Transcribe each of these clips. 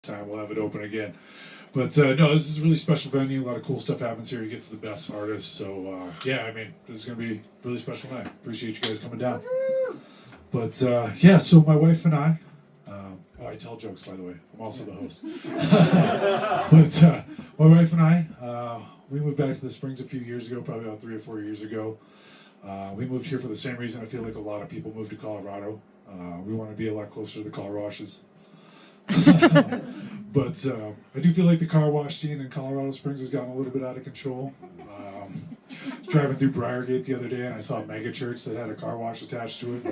time we'll have it open again. But no, this is a really special venue. A lot of cool stuff happens here. You get to the best artists. So yeah, I mean, this is going to be a really special night. Appreciate you guys coming down. But yeah, so my wife and I, I tell jokes, by the way. I'm also the host. But my wife and I, we moved back to the Springs a few years ago, probably about 3 or 4 years ago. We moved here for the same reason I feel like a lot of people moved to Colorado. We want to be a lot closer to the car washes. But I do feel like the car wash scene in Colorado Springs has gotten a little bit out of control. I was driving through Briargate the other day and I saw a mega church that had a car wash attached to it.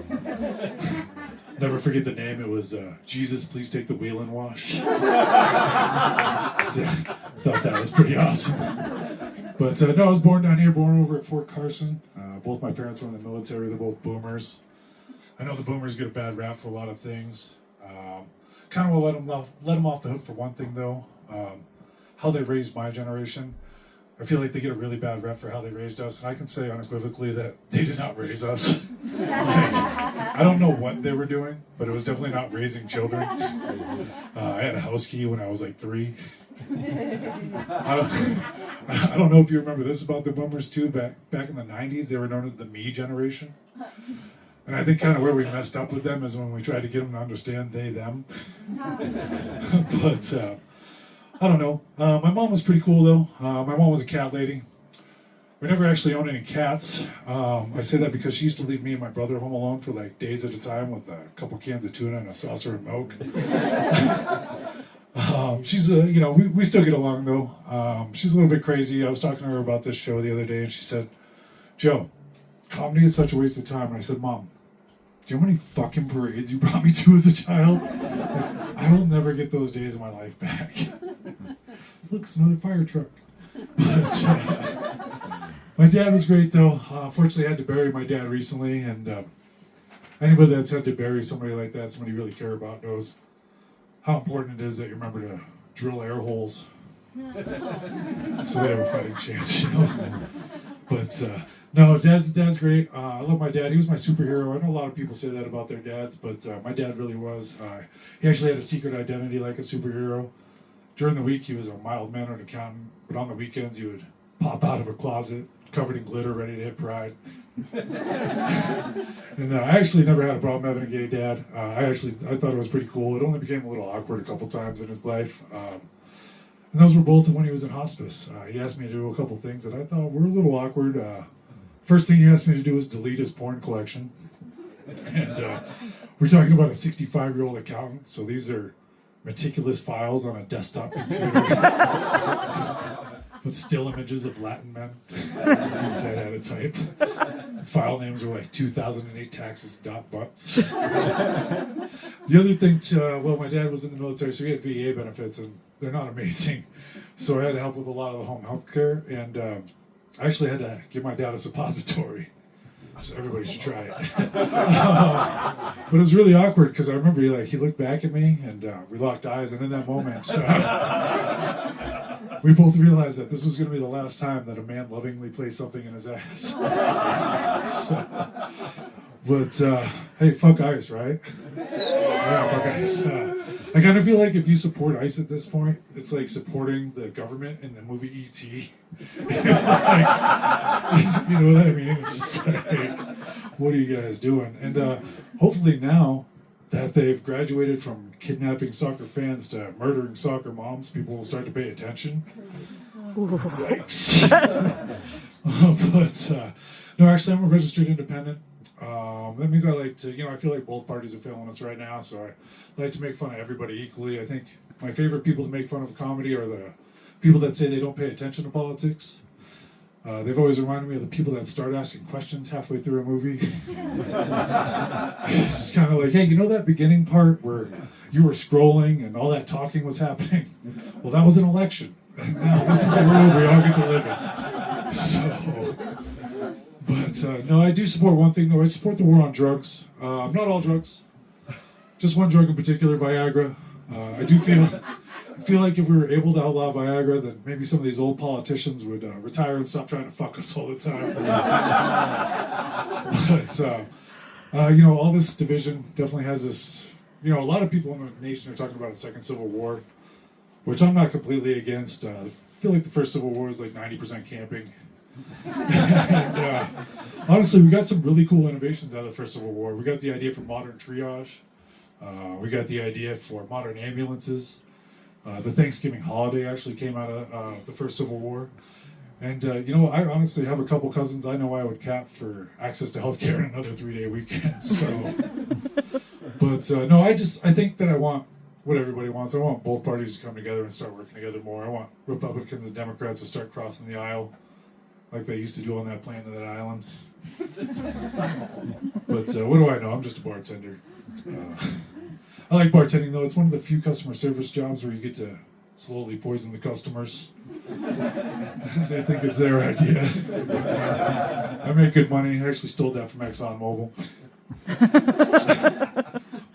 Never forget the name. It was Jesus, Please Take the Wheel and Wash. Yeah, thought that was pretty awesome. But no, I was born down here, born over at Fort Carson. Both my parents were in the military. They're both boomers. I know the boomers get a bad rap for a lot of things. Kind of will let them off the hook for one thing, though. How they raised my generation. I feel like they get a really bad rep for how they raised us, and I can say unequivocally that they did not raise us. Like, I don't know what they were doing, but it was definitely not raising children. I had a house key when I was like 3. I don't know if you remember this about the boomers too. Back in the 90s, they were known as the me generation. And I think kind of where we messed up with them is when we tried to get them to understand they, them. But I don't know. My mom was pretty cool though. My mom was a cat lady. We never actually owned any cats. I say that because she used to leave me and my brother home alone for like days at a time with a couple cans of tuna and a saucer of milk. She's you know, we still get along though. She's a little bit crazy. I was talking to her about this show the other day and she said, Joe, comedy is such a waste of time. And I said, Mom, do you know how many fucking parades you brought me to as a child? I will never get those days of my life back. Look, it's another fire truck. But my dad was great though. Fortunately, I had to bury my dad recently, and anybody that's had to bury somebody like that, somebody you really care about, knows how important it is that you remember to drill air holes so they have a fighting chance, you know. But no, dad's great. I love my dad. He was my superhero. I know a lot of people say that about their dads, but my dad really was. He actually had a secret identity like a superhero. During the week, he was a mild-mannered accountant, but on the weekends, he would pop out of a closet covered in glitter, ready to hit pride. And I actually never had a problem having a gay dad. I thought it was pretty cool. It only became a little awkward a couple times in his life. And those were both when he was in hospice. He asked me to do a couple things that I thought were a little awkward. First thing he asked me to do was delete his porn collection. And we're talking about a 65-year-old accountant, so these are meticulous files on a desktop computer with still images of Latin men that had a type. File names were like 2008 taxes.butts. The other thing, well, my dad was in the military, so he had VA benefits, and they're not amazing. So I had to help with a lot of the home health care, and I actually had to give my dad a suppository. So everybody should try it. But it was really awkward because I remember he looked back at me and we locked eyes, and in that moment, we both realized that this was going to be the last time that a man lovingly placed something in his ass. But hey, fuck ICE, right? Yeah, fuck ICE. I kind of feel like if you support ICE at this point, it's like supporting the government in the movie E.T. Like, you know what I mean? It's just like, what are you guys doing? And hopefully now that they've graduated from kidnapping soccer fans to murdering soccer moms, people will start to pay attention. Yikes. But no, actually, I'm a registered independent. That means I like to, I feel like both parties are failing us right now, so I like to make fun of everybody equally. I think my favorite people to make fun of comedy are the people that say they don't pay attention to politics. They've always reminded me of the people that start asking questions halfway through a movie. It's kind of like, hey, you know that beginning part where you were scrolling and all that talking was happening? Well, that was an election. And now this is the world we all get to live in. So, but no, I do support one thing though. I support the war on drugs. Not all drugs. Just one drug in particular, Viagra. I do feel like if we were able to outlaw Viagra, then maybe some of these old politicians would retire and stop trying to fuck us all the time. But all this division definitely has this. A lot of people in the nation are talking about a second civil war. which I'm not completely against. I feel like the first Civil War is like 90% camping. And honestly, we got some really cool innovations out of the first Civil War. We got the idea for modern triage. We got the idea for modern ambulances. The Thanksgiving holiday actually came out of the first Civil War. And, I honestly have a couple cousins I know I would cap for access to healthcare and another 3-day weekend. So, but no, I think that I want what everybody wants. I want both parties to come together and start working together more. I want Republicans and Democrats to start crossing the aisle like they used to do on that plane to that island. But what do I know? I'm just a bartender. I like bartending, though. It's one of the few customer service jobs where you get to slowly poison the customers. They think it's their idea. I make good money. I actually stole that from ExxonMobil.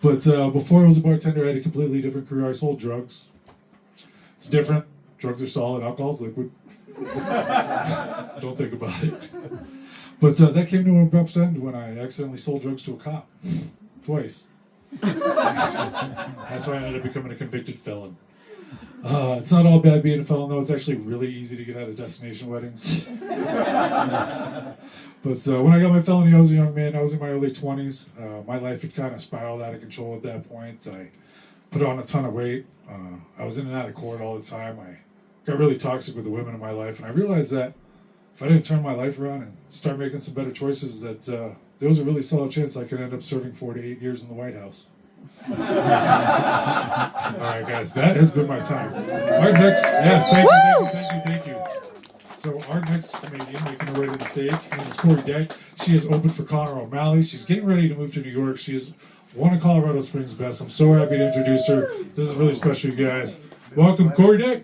But before I was a bartender, I had a completely different career. I sold drugs. It's different. Drugs are solid. Alcohol's liquid. Don't think about it. But that came to an abrupt end when I accidentally sold drugs to a cop. Twice. That's why I ended up becoming a convicted felon. It's not all bad being a felon, though. It's actually really easy to get out of destination weddings. But when I got my felony, I was a young man. I was in my early 20s. My life had kind of spiraled out of control at that point. I put on a ton of weight. I was in and out of court all the time. I got really toxic with the women in my life. And I realized that if I didn't turn my life around and start making some better choices, that there was a really solid chance I could end up serving 4 to 8 years in the White House. All right, guys, that has been my time. Our next, yes, thank you. So our next comedian making her way to the stage, her name is Corey Deck. She is open for Connor O'Malley. She's getting ready to move to New York. She is one of Colorado Springs' best. I'm so happy to introduce her. This is really special, you guys. Welcome, Corey Deck.